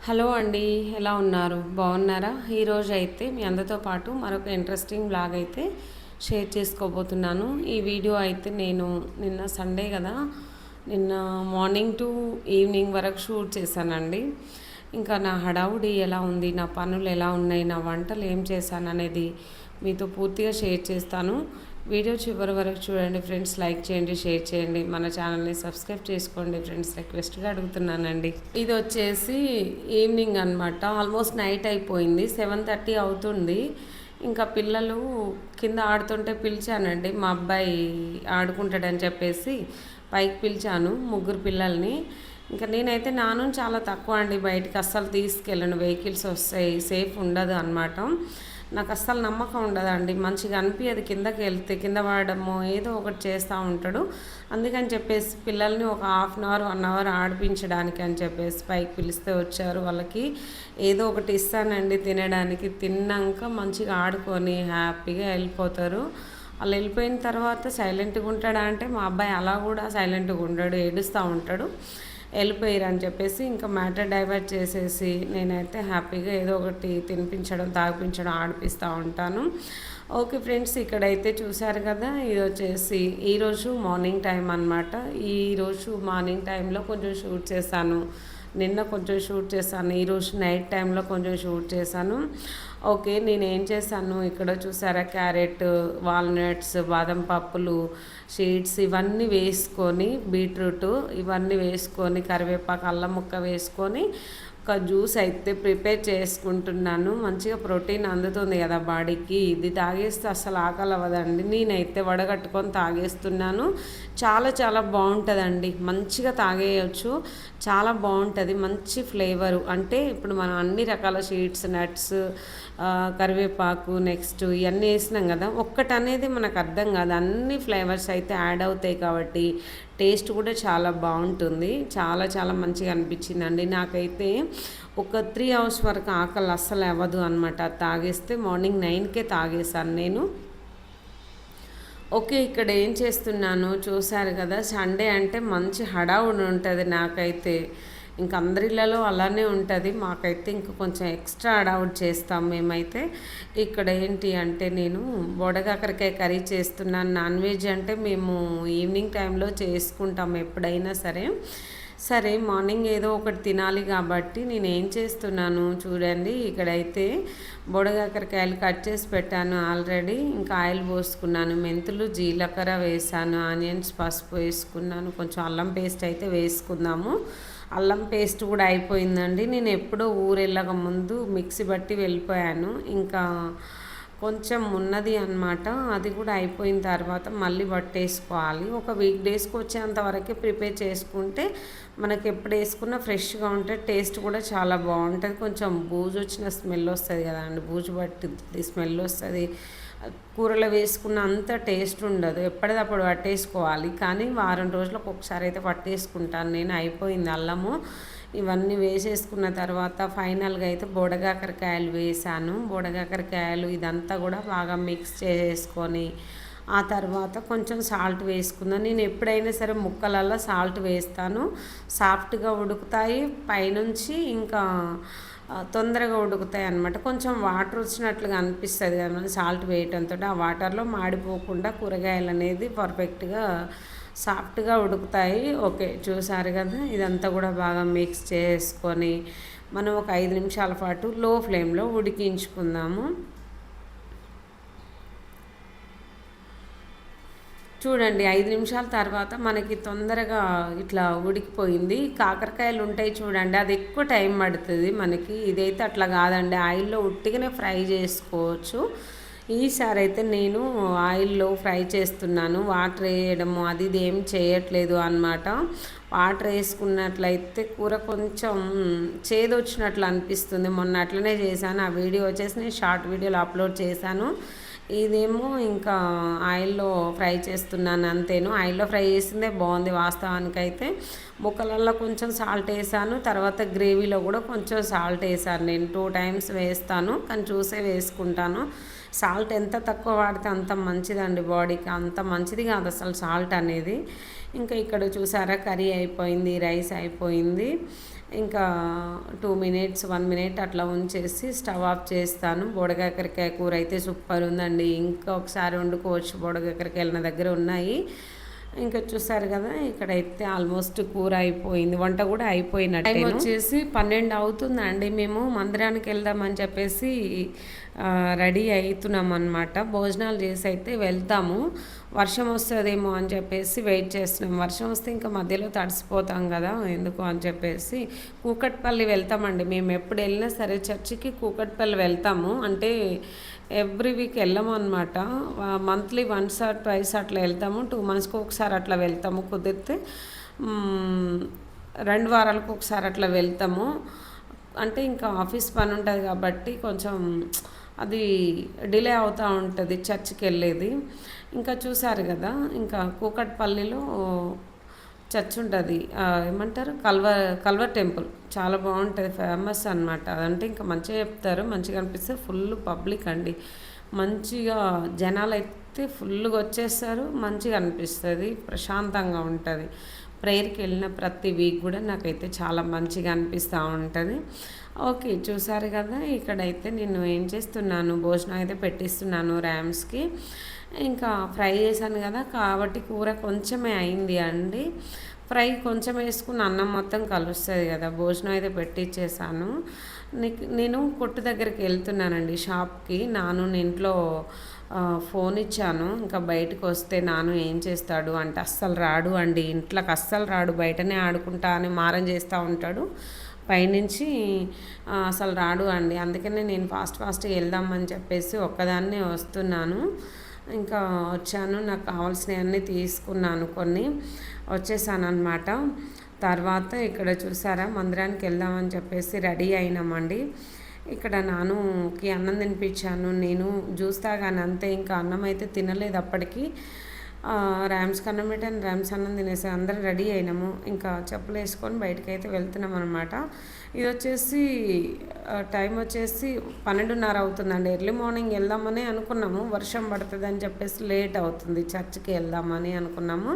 Hello అండి. ఎలా ఉన్నారు? బాగున్నారా? ఈరోజు అయితే మీ అందరితో పాటు మరొక ఇంట్రెస్టింగ్ బ్లాగ్ అయితే షేర్ చేసుకోబోతున్నాను. ఈ వీడియో అయితే నేను నిన్న సండే కదా, నిన్న మార్నింగ్ టు ఈవినింగ్ వరకు షూట్ చేశానండి. ఇంకా నా హడావుడి ఎలా ఉంది, నా పనులు ఎలా ఉన్నాయి, నా వంటలు ఏం చేశాను అనేది మీతో పూర్తిగా షేర్ చేస్తాను. వీడియో చివరి వరకు చూడండి ఫ్రెండ్స్. లైక్ చేయండి, షేర్ చేయండి, మన ఛానల్ని సబ్స్క్రైబ్ చేసుకోండి ఫ్రెండ్స్, రిక్వెస్ట్గా అడుగుతున్నానండి. ఇది వచ్చేసి ఈవినింగ్ అనమాట, ఆల్మోస్ట్ నైట్ అయిపోయింది, 7:30 అవుతుంది. ఇంకా పిల్లలు కింద ఆడుతుంటే పిలిచానండి, మా అబ్బాయి ఆడుకుంటాడని చెప్పేసి పైకి పిలిచాను ముగ్గురు పిల్లల్ని. ఇంకా నేనైతే నాను చాలా తక్కువ అండి, బయటికి అస్సలు తీసుకెళ్ళను, వెహికల్స్ వస్తాయి, సేఫ్ ఉండదు అనమాట. నాకు అస్సలు నమ్మకం ఉండదండి, మంచిగా అనిపించదు, కిందకి వెళ్తే కింద పడడము ఏదో ఒకటి చేస్తూ ఉంటాడు. అందుకని చెప్పేసి పిల్లల్ని ఒక 1/2 అవర్ 1 అవర్ ఆడిపించడానికి అని చెప్పేసి పైకి పిలిస్తే వచ్చారు. వాళ్ళకి ఏదో ఒకటి ఇస్తానండి తినడానికి, తిన్నాక మంచిగా ఆడుకొని హ్యాపీగా వెళ్ళిపోతారు. వాళ్ళు వెళ్ళిపోయిన తర్వాత సైలెంట్గా ఉంటాడా అంటే మా అబ్బాయి అలా కూడా సైలెంట్గా ఉండడు, ఏడుస్తూ ఉంటాడు. వెళ్ళిపోయారు అని చెప్పేసి ఇంకా మ్యాటర్ డైవర్ట్ చేసేసి నేనైతే హ్యాపీగా ఏదో ఒకటి తినిపించడం, తాగిపించడం, ఆడిపిస్తూ ఉంటాను. ఓకే ఫ్రెండ్స్, ఇక్కడైతే చూశారు కదా, ఇది వచ్చేసి ఈరోజు మార్నింగ్ టైం అనమాట. ఈరోజు మార్నింగ్ టైంలో కొంచెం షూట్ చేశాను, నిన్న కొంచెం షూట్ చేశాను, ఈరోజు నైట్ టైంలో కొంచెం షూట్ చేశాను. ఓకే, నేను ఏం చేశాను ఇక్కడ చూసారా, క్యారెట్, వాల్నట్స్, బాదం పప్పులు, సీడ్స్ ఇవన్నీ వేసుకొని, బీట్రూట్ ఇవన్నీ వేసుకొని, కరివేపాకు, అల్లం ముక్క వేసుకొని ఒక జ్యూస్ అయితే ప్రిపేర్ చేసుకుంటున్నాను. మంచిగా ప్రోటీన్ అందుతుంది కదా బాడీకి, ఇది తాగేస్తే అసలు ఆకలి అవ్వదండి. నేనైతే వడగట్టుకొని తాగేస్తున్నాను. చాలా చాలా బాగుంటుందండి, మంచిగా తాగేయచ్చు, చాలా బాగుంటుంది, మంచి ఫ్లేవరు. అంటే ఇప్పుడు మనం అన్ని రకాల సీడ్స్, నట్స్, కరివేపాకు, నెక్స్ట్ ఇవన్నీ వేసినాం కదా, ఒక్కటి అనేది మనకు అర్థం కాదు, అన్ని ఫ్లేవర్స్ అయితే యాడ్ అవుతాయి కాబట్టి టేస్ట్ కూడా చాలా బాగుంటుంది. చాలా చాలా మంచిగా అనిపించిందండి నాకైతే. ఒక 3 అవర్స్ వరకు ఆకలి అస్సలు అవ్వదు అనమాట, తాగేస్తే. మార్నింగ్ 9కే తాగేశాను నేను. ఓకే, ఇక్కడ ఏం చేస్తున్నాను చూశారు కదా, సండే అంటే మంచి హడావుడి ఉంటుంది నాకైతే. ఇంక అందరిళ్ళలో అలానే ఉంటుంది, మాకైతే ఇంక కొంచెం ఎక్స్ట్రా హడావుడి చేస్తాం మేమైతే. ఇక్కడ ఏంటి అంటే నేను బొడగాకరకాయ కర్రీ చేస్తున్నాను. నాన్ వెజ్ అంటే మేము ఈవినింగ్ టైంలో చేసుకుంటాం ఎప్పుడైనా సరే. సరే, మార్నింగ్ ఏదో ఒకటి తినాలి కాబట్టి నేను ఏం చేస్తున్నాను చూడండి. ఇక్కడైతే బొడగాకరకాయలు కట్ చేసి పెట్టాను ఆల్రెడీ. ఇంకా ఆయిల్ పోసుకున్నాను, మెంతులు, జీలకర్ర వేసాను, ఆనియన్స్, పసుపు వేసుకున్నాను, కొంచెం అల్లం పేస్ట్ అయితే వేసుకుందాము. అల్లం పేస్ట్ కూడా అయిపోయిందండి. నేను ఎప్పుడో ఊరెళ్ళక ముందు మిక్సీ బట్టి వెళ్ళిపోయాను, ఇంకా కొంచెం ఉన్నది అనమాట, అది కూడా అయిపోయిన తర్వాత మళ్ళీ పట్టేసుకోవాలి. ఒక వీక్ డేస్కి వచ్చేంత వరకే ప్రిపేర్ చేసుకుంటే మనకి ఎప్పుడు వేసుకున్నా ఫ్రెష్గా ఉంటే టేస్ట్ కూడా చాలా బాగుంటుంది. కొంచెం బూజు వచ్చిన స్మెల్ వస్తుంది కదా అండి, బూజు పట్టి స్మెల్ వస్తుంది, కూరలో వేసుకున్న అంత టేస్ట్ ఉండదు. ఎప్పటిదప్పుడు పట్టేసుకోవాలి, కానీ వారం రోజులకు ఒకసారి అయితే పట్టేసుకుంటాను నేను. అయిపోయింది అల్లము ఇవన్నీ వేసేసుకున్న తర్వాత ఫైనల్గా అయితే బొడగాకరకాయలు వేసాను. బొడగాకరకాయలు ఇదంతా కూడా బాగా మిక్స్ చేసుకొని ఆ తర్వాత కొంచెం సాల్ట్ వేసుకుందాం. నేను ఎప్పుడైనా సరే ముక్కలల్లో సాల్ట్ వేస్తాను, సాఫ్ట్గా ఉడుకుతాయి, పైనుంచి ఇంకా తొందరగా ఉడుకుతాయి అన్నమాట. కొంచెం వాటర్ వచ్చినట్లుగా అనిపిస్తుంది కదా సాల్ట్ వేయటంతో, ఆ వాటర్లో మాడిపోకుండా కూరగాయలు అనేది పర్ఫెక్ట్గా సాఫ్ట్గా ఉడుకుతాయి. ఓకే, చూసారు కదా, ఇదంతా కూడా బాగా మిక్స్ చేసుకొని మనం ఒక 5 నిమిషాల పాటు లో ఫ్లేమ్లో ఉడికించుకుందాము. చూడండి, 5 నిమిషాల తర్వాత మనకి తొందరగా ఇట్లా ఉడికిపోయింది. కాకరకాయలు ఉంటాయి చూడండి, అది ఎక్కువ టైం పడుతుంది మనకి, ఇదైతే అట్లా కాదండి, ఆయిల్లో ఉట్టిగానే ఫ్రై చేసుకోవచ్చు. ఈసారి అయితే నేను ఆయిల్లో ఫ్రై చేస్తున్నాను, వాటర్ వేయడము అది ఇది ఏం చేయట్లేదు అనమాట. వాటర్ వేసుకున్నట్లయితే కూర కొంచెం చేదొచ్చినట్లు అనిపిస్తుంది. మొన్న అట్లనే చేశాను, ఆ వీడియో వచ్చేసి నేను షార్ట్ వీడియోలో అప్లోడ్ చేశాను. ఇదేమో ఇంకా ఆయిల్లో ఫ్రై చేస్తున్నాను అంతేను. ఆయిల్లో ఫ్రై చేసిందే బాగుంది వాస్తవానికైతే. ముక్కలల్లో కొంచెం సాల్ట్ వేసాను, తర్వాత గ్రేవీలో కూడా కొంచెం సాల్ట్ వేసాను. నేను 2 టైమ్స్ వేస్తాను, కానీ చూసే వేసుకుంటాను. సాల్ట్ ఎంత తక్కువ వాడితే అంత మంచిదండి బాడీకి, అంత మంచిది కాదు అసలు సాల్ట్ అనేది. ఇంకా ఇక్కడ చూసారా కర్రీ అయిపోయింది, రైస్ అయిపోయింది. ఇంకా 2 మినిట్స్ 1 మినిట్ అట్లా ఉంచేసి స్టవ్ ఆఫ్ చేస్తాను. బోడకాకరకాయ కూర అయితే సూపర్ ఉందండి. ఇంకా ఒకసారి వండుకోవచ్చు. బోడకాకరకాయలు నా దగ్గర ఉన్నాయి. ఇంకా చూసారు కదా, ఇక్కడైతే ఆల్మోస్ట్ కూర అయిపోయింది, వంట కూడా అయిపోయినట్టు. టైం వచ్చేసి 12 అవుతుందండి. మేము మందిరానికి వెళ్దామని చెప్పేసి రెడీ అవుతున్నాం అనమాట. భోజనాలు చేసి అయితే వెళ్తాము. వర్షం వస్తుందేమో అని చెప్పేసి వెయిట్ చేస్తున్నాం. వర్షం వస్తే ఇంకా మధ్యలో తడిసిపోతాం కదా, ఎందుకు అని చెప్పేసి కూకట్పల్లి వెళ్తామండి. మేము ఎప్పుడు వెళ్ళినా సరే చర్చికి కూకట్పల్లి వెళ్తాము. అంటే ఎవ్రీ వీక్ వెళ్ళాము అనమాట. మంత్లీ వన్స్ ఆర్ ట్వైస్ అట్లా వెళ్తాము. 2 మంత్స్కి ఒకసారి అట్లా వెళ్తాము. కుదిరితే 2 వారాలకు ఒకసారి అట్లా వెళ్తాము. అంటే ఇంకా ఆఫీస్ పని ఉంటుంది కాబట్టి కొంచెం అది డిలే అవుతూ ఉంటుంది చర్చికి వెళ్ళేది. ఇంకా చూసారు కదా, ఇంకా కూకట్పల్లిలో చర్చ్ ఉంటుంది, ఏమంటారు, కల్వర్ టెంపుల్. చాలా బాగుంటుంది, ఫేమస్ అనమాట. అదంటే ఇంకా మంచిగా చెప్తారు, మంచిగా అనిపిస్తే. ఫుల్ పబ్లిక్ అండి, మంచిగా జనాలు అయితే ఫుల్గా వచ్చేస్తారు. మంచిగా అనిపిస్తుంది, ప్రశాంతంగా ఉంటుంది. ప్రేయర్కి వెళ్ళిన ప్రతి వీక్ కూడా నాకైతే చాలా మంచిగా అనిపిస్తూ ఉంటుంది. ఓకే, చూసారు కదా, ఇక్కడైతే నేను ఏం చేస్తున్నాను, భోజనం అయితే పెట్టిస్తున్నాను ర్యామ్స్కి. ఇంకా ఫ్రై చేశాను కదా, కాబట్టి కూర కొంచెమే అయింది అండి. ఫ్రై కొంచెం వేసుకుని అన్నం మొత్తం కలుస్తుంది కదా. భోజనం అయితే పెట్టించేసాను. నేను కొట్టు దగ్గరికి వెళ్తున్నానండి, షాప్కి. నాను ఇంట్లో ఫోన్ ఇచ్చాను. ఇంకా బయటకు వస్తే నాను ఏం చేస్తాడు అంటే అస్సలు రాడు అండి, ఇంట్లోకి అస్సలు రాడు, బయటనే ఆడుకుంటా అని మారం చేస్తూ ఉంటాడు. పైనుంచి అసలు రాడు అండి. అందుకనే నేను ఫాస్ట్గా వెళ్దామని చెప్పేసి ఒక్కదాన్నే వస్తున్నాను. ఇంకా వచ్చాను, నాకు కావాల్సినవన్నీ తీసుకున్నాను, కొన్ని వచ్చేసాను అనమాట. తర్వాత ఇక్కడ చూసారా, మందిరానికి వెళ్దామని చెప్పేసి రెడీ అయినామండి. ఇక్కడ నానుకి అన్నం తినిపించాను. నేను జ్యూస్ తాగాను అంతే, ఇంకా అన్నం అయితే తినలేదు అప్పటికి. ర్యామ్స్కి అన్నం పెట్టాను, ర్యామ్స్ అన్నం తినేసి అందరం రెడీ అయినాము. ఇంకా చెప్పులు వేసుకొని బయటకు అయితే వెళ్తున్నాం అనమాట. ఇది వచ్చేసి టైం వచ్చేసి 12:30 అవుతుందండి. ఎర్లీ మార్నింగ్ వెళ్దామని అనుకున్నాము, వర్షం పడుతుంది అని చెప్పేసి లేట్ అవుతుంది. చర్చికి వెళ్దామని అనుకున్నాము,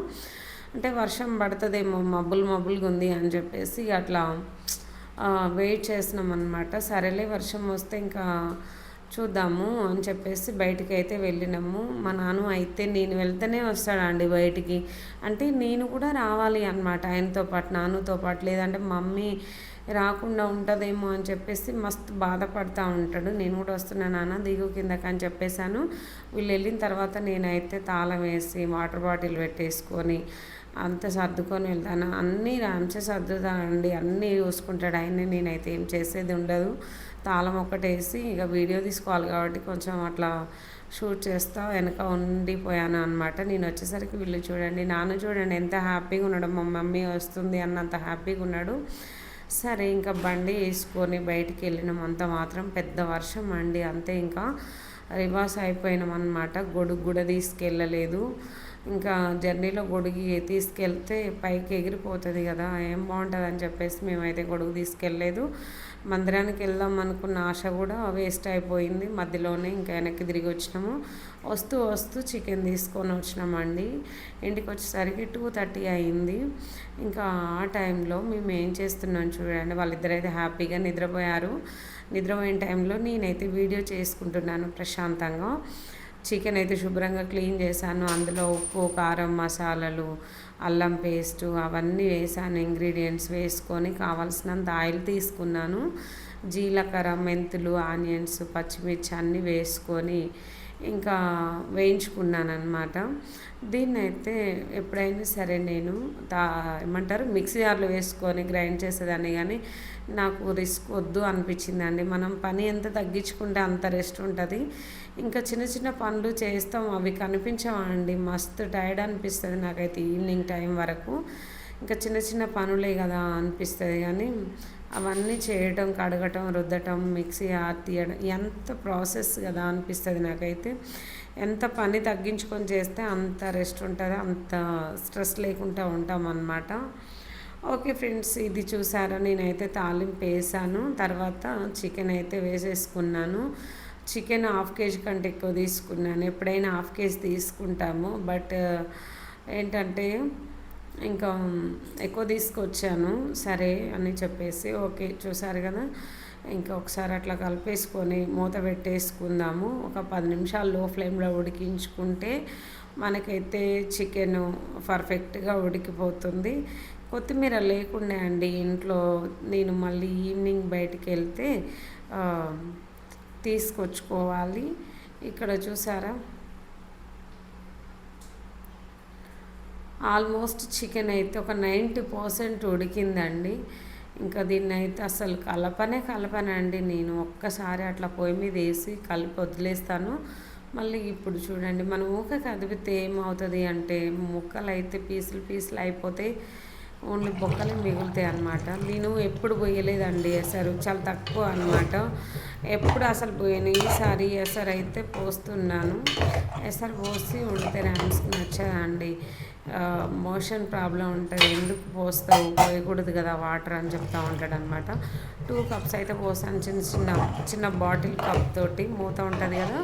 అంటే వర్షం పడుతుందేమో, మబ్బులుగా ఉంది అని చెప్పేసి అట్లా వెయిట్ చేసినాం అనమాట. సరేలే, వర్షం వస్తే ఇంకా చూద్దాము అని చెప్పేసి బయటికి అయితే వెళ్ళినాము. మా నాన్న అయితే నేను వెళ్తేనే వస్తాడండి బయటికి, అంటే నేను కూడా రావాలి అనమాట ఆయనతో పాటు, నాన్నతో పాటు. లేదంటే మమ్మీ రాకుండా ఉంటుందేమో అని చెప్పేసి మస్తు బాధపడుతూ ఉంటాడు. నేను కూడా వస్తున్నా నాన్న, దిగు కిందకి అని చెప్పేశాను. వీళ్ళు వెళ్ళిన తర్వాత నేనైతే తాళం వేసి వాటర్ బాటిల్ పెట్టేసుకొని అంత సర్దుకొని వెళ్తాను. అన్నీ రామ్సే సర్దుతానండి, అన్నీ చూసుకుంటాడు ఆయన. నేనైతే ఏం చేసేది ఉండదు, తాళం ఒకటేసి ఇక వీడియో తీసుకోవాలి కాబట్టి కొంచెం అట్లా షూట్ చేస్తా వెనక ఉండిపోయాను అనమాట. నేను వచ్చేసరికి వీళ్ళు చూడండి, నాన్న చూడండి ఎంత హ్యాపీగా ఉన్నాడు, మా మమ్మీ వస్తుంది అన్నంత హ్యాపీగా ఉన్నాడు. సరే, ఇంకా బండి వేసుకొని బయటికి వెళ్ళినాం. అంత మాత్రం పెద్ద వర్షం అండి, అంతే. ఇంకా రివర్స్ అయిపోయినాం అనమాట. గొడుగు కూడా తీసుకెళ్ళలేదు. ఇంకా జర్నీలో గొడుగు తీసుకెళ్తే పైకి ఎగిరిపోతుంది కదా, ఏం బాగుంటుంది అని చెప్పేసి మేమైతే గొడుగు తీసుకెళ్ళలేదు. మందిరానికి వెళ్దాం అనుకున్న ఆశ కూడా వేస్ట్ అయిపోయింది మధ్యలోనే. ఇంకా వెనక్కి తిరిగి వచ్చినాము. వస్తూ చికెన్ తీసుకొని వచ్చినామండి. ఇంటికి వచ్చేసరికి 2:30 అయింది. ఇంకా ఆ టైంలో మేము ఏం చేస్తున్నాం చూడండి, వాళ్ళిద్దరైతే హ్యాపీగా నిద్రపోయారు. నిద్రపోయిన టైంలో నేనైతే వీడియో చేసుకుంటున్నాను ప్రశాంతంగా. చికెన్ అయితే శుభ్రంగా క్లీన్ చేశాను. అందులో ఉప్పు, కారం, మసాలాలు, అల్లం పేస్టు అవన్నీ వేసాను. ఇంగ్రీడియంట్స్ వేసుకొని కావాల్సినంత ఆయిల్ తీసుకున్నాను. జీలకర్ర, మెంతులు, ఆనియన్స్, పచ్చిమిర్చి అన్నీ వేసుకొని ఇంకా వేయించుకున్నాను అనమాట. దీన్నైతే ఎప్పుడైనా సరే నేను ఏమంటారు, మిక్సీ జార్లో వేసుకొని గ్రైండ్ చేసేదాన్ని, కానీ నాకు రిస్క్ వద్దు అనిపించిందండి. మనం పని ఎంత తగ్గించుకుంటే అంత రెస్ట్ ఉంటుంది. ఇంకా చిన్న పనులు చేస్తాం, అవి కనిపించవండి, మస్తు టైర్డ్ అనిపిస్తుంది నాకైతే ఈవినింగ్ టైం వరకు. ఇంకా చిన్న పనులే కదా అనిపిస్తుంది, కానీ అవన్నీ చేయటం, కడగటం, రుద్దటం, మిక్సీ తీయడం ఎంత ప్రాసెస్ కదా అనిపిస్తుంది నాకైతే. ఎంత పని తగ్గించుకొని చేస్తే అంత రెస్ట్ ఉంటుంది, అంత స్ట్రెస్ లేకుండా ఉంటాం అన్నమాట. ఓకే ఫ్రెండ్స్, ఇది చూసారా, నేనైతే తాలింపు వేసాను. తర్వాత చికెన్ అయితే వేసేసుకున్నాను. చికెన్ 1/2 kg కంటే ఎక్కువ తీసుకున్నాను. ఎప్పుడైనా 1/2 kg తీసుకుంటాము, బట్ ఏంటంటే ఇంకా ఎక్కువ తీసుకొచ్చాను. సరే అని చెప్పేసి ఓకే చూసారు కదా, ఇంకా ఒకసారి అట్లా కలిపేసుకొని మూత పెట్టేసుకుందాము. ఒక 10 నిమిషాలు లో ఫ్లేమ్లో ఉడికించుకుంటే మనకైతే చికెన్ పర్ఫెక్ట్గా ఉడికిపోతుంది. కొత్తిమీర లేకుండా అండి ఇంట్లో, నేను మళ్ళీ ఈవినింగ్ బయటికి వెళ్తే తీసుకొచ్చుకోవాలి. ఇక్కడ చూసారా, ఆల్మోస్ట్ చికెన్ అయితే ఒక 90% ఉడికిందండి. ఇంకా దీన్ని అయితే అసలు కలపనండి నేను. ఒక్కసారి అట్లా పొయ్యి మీద వేసి కలిపి వదిలేస్తాను. మళ్ళీ ఇప్పుడు చూడండి, మనం ఊక కదిపితే ఏమవుతుంది అంటే ముక్కలు అయితే పీసులు అయిపోతాయి, ఓన్లీ బొక్కలు మిగులుతాయి అన్నమాట. నేను ఎప్పుడు పోయలేదండి ఎసరు, చాలా తక్కువ అనమాట. ఎప్పుడు అసలు పోయాను. ఈసారి ఎసరు అయితే పోస్తున్నాను. ఎసరు పోసి వండితే ర్యామ్స్కి నచ్చదండి, మోషన్ ప్రాబ్లం ఉంటుంది. ఎందుకు పోస్తావు, పోయకూడదు కదా వాటర్ అని చెప్తా ఉంటాడు అనమాట. 2 కప్స్ అయితే పోసాను, చిన్న బాటిల్ కప్ తోటి, మూత ఉంటుంది కదా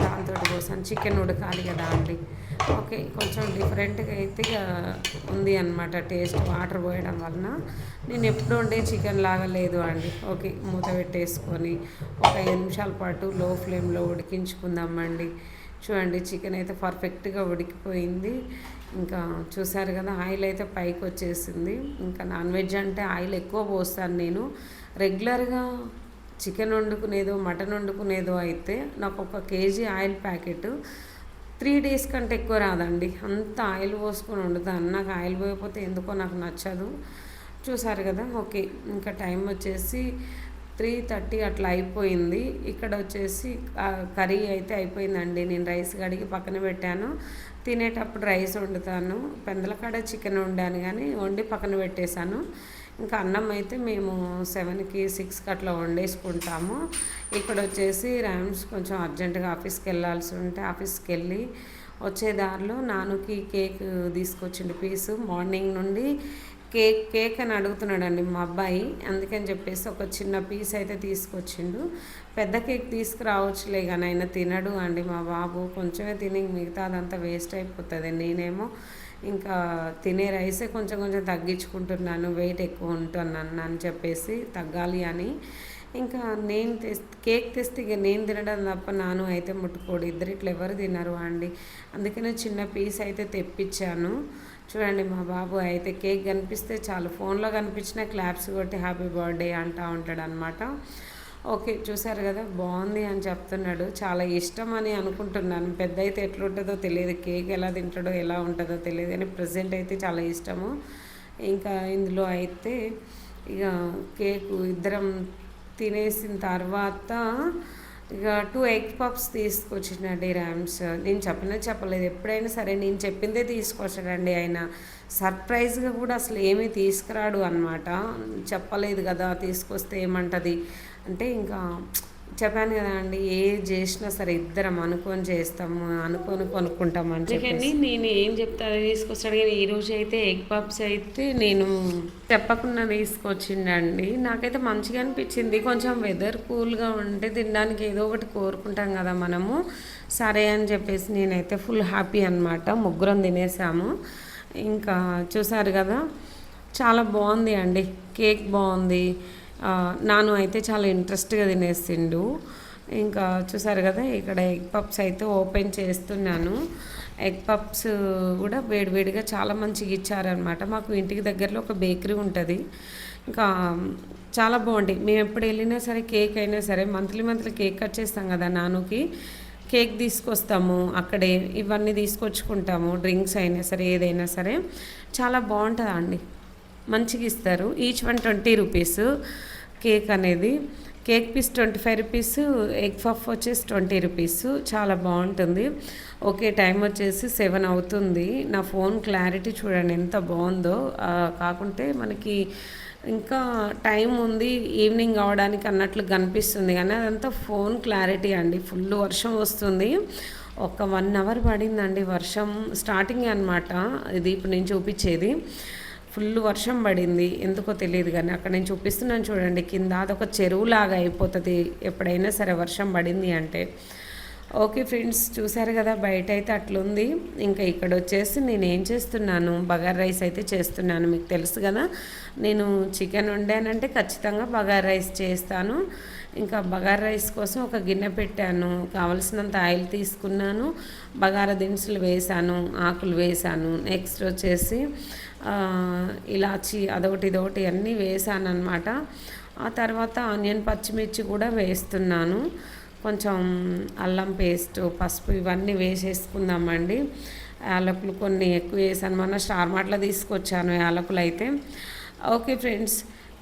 దాంతో పోసాను. చికెన్ ఉడకాలి కదా అండి. ఓకే, కొంచెం డిఫరెంట్గా అయితే ఉంది అనమాట టేస్ట్, వాటర్ పోయడం వలన. నేను ఎప్పుడు వండే చికెన్ లాగా లేదు అండి. ఓకే, మూత పెట్టేసుకొని ఒక 5 నిమిషాల పాటు లో ఫ్లేమ్లో ఉడికించుకుందామండి. చూడండి, చికెన్ అయితే పర్ఫెక్ట్గా ఉడికిపోయింది. ఇంకా చూసారు కదా, ఆయిల్ అయితే పైకి వచ్చేసింది. ఇంకా నాన్ వెజ్ అంటే ఆయిల్ ఎక్కువ పోస్తాను నేను. రెగ్యులర్గా చికెన్ వండుకునేదో మటన్ వండుకునేదో అయితే నాకు 1 కేజీ ఆయిల్ ప్యాకెట్ 3 డేస్ కంటే ఎక్కువ రాదండి. అంత ఆయిల్ పోసుకొని వండుతాను. నాకు ఆయిల్ పోయకపోతే ఎందుకో నాకు నచ్చదు. చూసారు కదా, ఓకే, ఇంకా టైం వచ్చేసి 3:30 అట్లా అయిపోయింది. ఇక్కడ వచ్చేసి కర్రీ అయితే అయిపోయిందండి. నేను రైస్ కడిగి పక్కన పెట్టాను. తినేటప్పుడు రైస్ వండుతాను. పెందలకాడ చికెన్ వండాను కానీ వండి పక్కన పెట్టేశాను. ఇంకా అన్నం అయితే మేము 7కి 6కి అట్లా వండేసుకుంటాము. ఇక్కడ వచ్చేసి ర్యామ్స్ కొంచెం అర్జెంటుగా ఆఫీస్కి వెళ్ళాల్సి ఉంటే ఆఫీస్కి వెళ్ళి వచ్చే దారిలో నాన్నకి కేక్ తీసుకొచ్చిండు పీసు. మార్నింగ్ నుండి కేక్ అని అడుగుతున్నాడండి మా అబ్బాయి. అందుకని చెప్పేసి ఒక చిన్న పీస్ అయితే తీసుకొచ్చిండు. పెద్ద కేక్ తీసుకురావచ్చులే కానీ ఆయన తినడు అండి మా బాబు. కొంచెమే తిని మిగతా అదంతా వేస్ట్ అయిపోతుంది. నేనేమో ఇంకా తినే రైసే కొంచెం తగ్గించుకుంటున్నాను, వెయిట్ ఎక్కువ ఉంటున్నాను అని చెప్పేసి తగ్గాలి అని. ఇంకా నేను కేక్ తెస్తే ఇక నేను తినడం తప్ప నాను అయితే ముట్టుకోడు. ఇట్లా ఎవరు తినరు అండి. అందుకనే చిన్న పీస్ అయితే తెప్పించాను. చూడండి, మా బాబు అయితే కేక్ కనిపిస్తే చాలు, ఫోన్లో కనిపించిన క్లాప్స్ కొట్టి హ్యాపీ బర్త్డే అంటూ ఉంటాడు అనమాట. ఓకే, చూసారు కదా, బాగుంది అని చెప్తున్నాడు. చాలా ఇష్టం అని అనుకుంటున్నాను. పెద్ద అయితే ఎట్లుంటుందో తెలియదు, కేక్ ఎలా తింటాడో ఎలా ఉంటుందో తెలియదు, కానీ ప్రజెంట్ అయితే చాలా ఇష్టము. ఇంకా ఇందులో అయితే ఇక కేకు ఇద్దరం తినేసిన తర్వాత ఇక 2 ఎగ్ పఫ్స్ తీసుకొచ్చినండి ర్యామ్స్. నేను చెప్పలేదు, ఎప్పుడైనా సరే నేను చెప్పిందే తీసుకొచ్చాడండి ఆయన. సర్ప్రైజ్గా కూడా అసలు ఏమీ తీసుకురాడు అనమాట. చెప్పలేదు కదా తీసుకొస్తే ఏమంటుంది అంటే, ఇంకా చెప్పాను కదా అండి, ఏ చేసినా సరే ఇద్దరం అనుకొని చేస్తాము, అనుకొని కొనుక్కుంటాము అని చెప్పి నేను ఏం చెప్తాను తీసుకొస్తాడు. కానీ ఈరోజు అయితే ఎగ్ పప్స్ అయితే నేను చెప్పకుండా తీసుకొచ్చిండండి. నాకైతే మంచిగా అనిపించింది. కొంచెం వెదర్ కూల్గా ఉంటే తినడానికి ఏదో ఒకటి కోరుకుంటాం కదా మనము. సరే అని చెప్పేసి నేనైతే ఫుల్ హ్యాపీ అనమాట. ముగ్గురం తినేసాము. ఇంకా చూసారు కదా, చాలా బాగుంది అండి. కేక్ బాగుంది. నాను అయితే చాలా ఇంట్రెస్ట్గా తినేసిండు. ఇంకా చూసారు కదా, ఇక్కడ ఎగ్ పప్స్ అయితే ఓపెన్ చేస్తున్నాను. ఎగ్ పప్స్ కూడా వేడివేడిగా చాలా మంచిగా ఇచ్చారనమాట. మాకు ఇంటికి దగ్గరలో ఒక బేకరీ ఉంటుంది. ఇంకా చాలా బాగుంటాయి. మేము ఎప్పుడు వెళ్ళినా సరే కేక్ అయినా సరే మంత్లీ కేక్ కట్ చేస్తాం కదా, నానుకి కేక్ తీసుకొస్తాము. అక్కడే ఇవన్నీ తీసుకొచ్చుకుంటాము. డ్రింక్స్ అయినా సరే ఏదైనా సరే చాలా బాగుంటుందా అండి, మంచిగా ఇస్తారు. ఈచ్ 120 రూపీస్ కేక్ అనేది. Cake piece 25 rupees, egg puff వచ్చేసి 20 రూపీస్. చాలా బాగుంటుంది. ఓకే, టైం వచ్చేసి 7 అవుతుంది. నా ఫోన్ క్లారిటీ చూడండి ఎంత బాగుందో. కాకుంటే మనకి ఇంకా టైం ఉంది ఈవినింగ్ అవడానికి అన్నట్లు కనిపిస్తుంది, కానీ అదంతా ఫోన్ క్లారిటీ అండి. ఫుల్ వర్షం వస్తుంది. ఒక 1 అవర్ పడిందండి వర్షం. స్టార్టింగ్ అనమాట ఇది ఇప్పుడు నేను చూపించేది. ఫుల్ వర్షం పడింది, ఎందుకో తెలియదు కానీ అక్కడ నేను చూపిస్తున్నాను చూడండి కింద, అదొక చెరువులాగా అయిపోతుంది ఎప్పుడైనా సరే వర్షం పడింది అంటే. ఓకే ఫ్రెండ్స్, చూసారు కదా బయట అయితే అట్లుంది. ఇంకా ఇక్కడ వచ్చేసి నేను ఏం చేస్తున్నాను, బగార్ రైస్ అయితే చేస్తున్నాను. మీకు తెలుసు కదా, నేను చికెన్ వండానంటే ఖచ్చితంగా బగార్ రైస్ చేస్తాను. ఇంకా బగార్ రైస్ కోసం ఒక గిన్నె పెట్టాను, కావలసినంత ఆయిల్ తీసుకున్నాను, బగారా దినుసులు వేసాను, ఆకులు వేసాను, నెక్స్ట్ వచ్చేసి ఇలాచి అదొకటి ఇదొకటి అన్నీ వేసాను అనమాట. ఆ తర్వాత ఆనియన్ పచ్చిమిర్చి కూడా వేస్తున్నాను, కొంచెం అల్లం పేస్ట్, పసుపు ఇవన్నీ వేసేసుకుందామండి. యాలకులు కొన్ని ఎక్కువ వేసాను, మొన్న స్టార్ మార్ట్లో తీసుకొచ్చాను యాలకులు అయితే. ఓకే ఫ్రెండ్స్,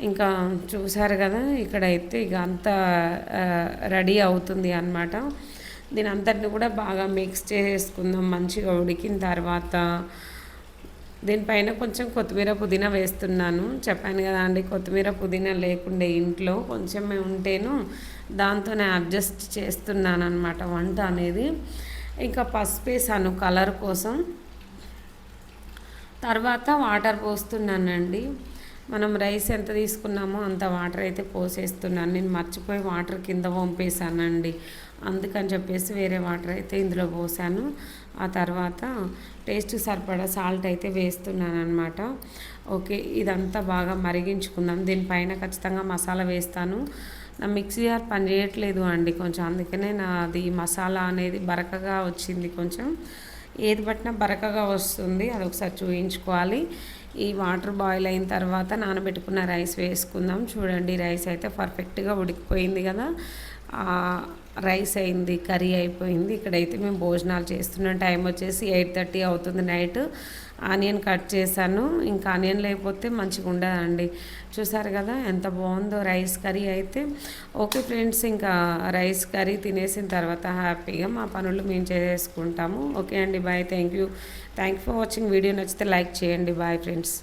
ఇంకా చూసారు కదా ఇక్కడైతే ఇక అంతా రెడీ అవుతుంది అన్నమాట. దీని అంతటిని కూడా బాగా మిక్స్ చేసుకుందాం. మంచిగా ఉడికిన తర్వాత దీనిపైన కొంచెం కొత్తిమీర పుదీనా వేస్తున్నాను. చెప్పాను కదా అండి, కొత్తిమీర పుదీనా లేకుండే ఇంట్లో కొంచెమే ఉంటేను దాంతోనే అడ్జస్ట్ చేస్తున్నాను అనమాట వంట అనేది. ఇంకా పసుపు వేసాను కలర్ కోసం. తర్వాత వాటర్ పోస్తున్నానండి. మనం రైస్ ఎంత తీసుకున్నామో అంత వాటర్ అయితే పోసేస్తున్నాను. నేను మర్చిపోయి వాటర్ కింద పంపేశానండి, అందుకని చెప్పేసి వేరే వాటర్ అయితే ఇందులో పోసాను. ఆ తర్వాత టేస్ట్ సరిపడా సాల్ట్ అయితే వేస్తున్నాను అనమాట. ఓకే, ఇదంతా బాగా మరిగించుకుందాం. దీనిపైన ఖచ్చితంగా మసాలా వేస్తాను. నా మిక్సీ జార్ పని చేయట్లేదు అండి కొంచెం, అందుకనే నాది మసాలా అనేది బరకగా వచ్చింది. కొంచెం ఏది పట్టినా బరకగా వస్తుంది, అది ఒకసారి చూయించుకోవాలి. ఈ వాటర్ బాయిల్ అయిన తర్వాత నానబెట్టుకున్న రైస్ వేసుకుందాం. చూడండి, రైస్ అయితే పర్ఫెక్ట్గా ఉడికిపోయింది కదా. రైస్ అయింది, కర్రీ అయిపోయింది. ఇక్కడైతే మేము భోజనాలు చేస్తున్నాం. టైం వచ్చేసి 8:30 అవుతుంది నైట్. ఆనియన్ కట్ చేశాను, ఇంకా ఆనియన్ లేకపోతే మంచిగా ఉండదండి. చూసారు కదా ఎంత బాగుందో రైస్ కర్రీ అయితే. ఓకే ఫ్రెండ్స్, ఇంకా రైస్ కర్రీ తినేసిన తర్వాత హ్యాపీగా మా పనులు మేము చేసుకుంటాము. ఓకే అండి, bye. Thank you for watching. Video నచ్చితే లైక్ చేయండి. Bye friends.